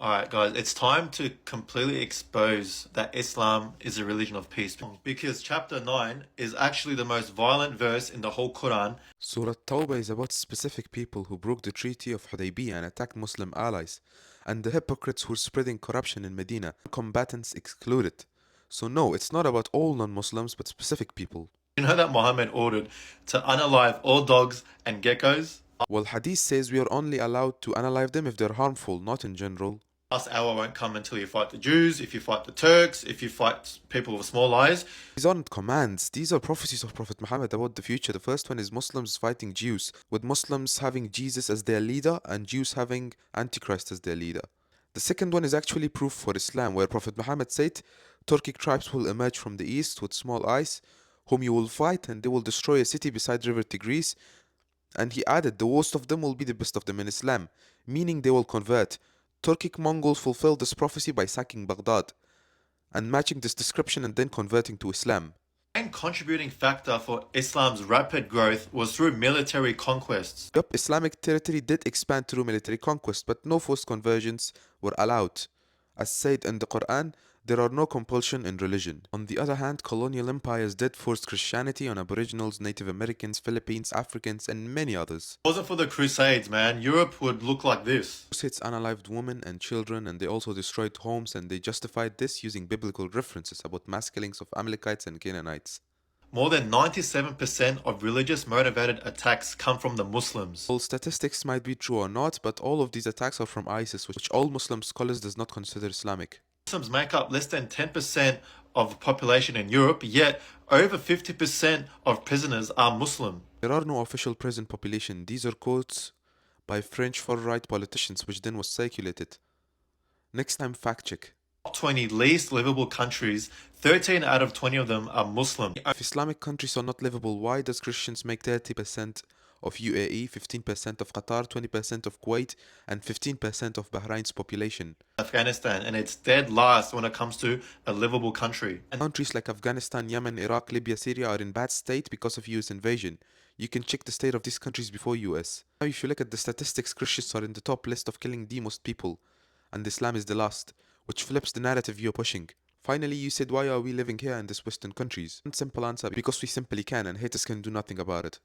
Alright, guys, it's time to completely expose that Islam is a religion of peace. Because chapter 9 is actually the most violent verse in the whole Quran. Surah Tawbah is about specific people who broke the Treaty of Hudaybiyah and attacked Muslim allies, and the hypocrites who are spreading corruption in Medina, combatants excluded. So no, it's not about all non-Muslims, but specific people. You know that Muhammad ordered to unalive all dogs and geckos? Well, Hadith says we are only allowed to unalive them if they're harmful, not in general. Last hour won't come until you fight the Jews, if you fight the Turks, if you fight people with small eyes. These aren't commands, these are prophecies of Prophet Muhammad about the future. The first one is Muslims fighting Jews, with Muslims having Jesus as their leader and Jews having Antichrist as their leader. The second one is actually proof for Islam, where Prophet Muhammad said, Turkic tribes will emerge from the east with small eyes, whom you will fight, and they will destroy a city beside river Tigris. And he added, the worst of them will be the best of them in Islam, meaning they will convert. Turkic Mongols fulfilled this prophecy by sacking Baghdad and matching this description and then converting to Islam. The main contributing factor for Islam's rapid growth was through military conquests. Yup, Islamic territory did expand through military conquest, but no forced conversions were allowed. As said in the Quran, there are no compulsion in religion. On the other hand, colonial empires did force Christianity on Aboriginals, Native Americans, Philippines, Africans, and many others. If it wasn't for the Crusades, man, Europe would look like this. Crusades unalived women and children, and they also destroyed homes, and they justified this using biblical references about mass killings of Amalekites and Canaanites. More than 97% of religious motivated attacks come from the Muslims. All statistics might be true or not, but all of these attacks are from ISIS, which all Muslim scholars does not consider Islamic. Muslims make up less than 10% of the population in Europe, yet over 50% of prisoners are Muslim. There are no official prison population. These are quotes by French far-right politicians, which then was circulated. Next time, fact check. 20 least livable countries, 13 out of 20 of them are Muslim. If Islamic countries are not livable, why does Christians make 30% of UAE, 15% of Qatar, 20% of Kuwait, and 15% of Bahrain's population? Afghanistan, and it's dead last when it comes to a livable country. And countries like Afghanistan, Yemen, Iraq, Libya, Syria are in bad state because of US invasion. You can check the state of these countries before US. Now if you look at the statistics, Christians are in the top list of killing the most people, and Islam is the last, which flips the narrative you're pushing. Finally, you said, why are we living here in these Western countries? One simple answer, because we simply can, and haters can do nothing about it.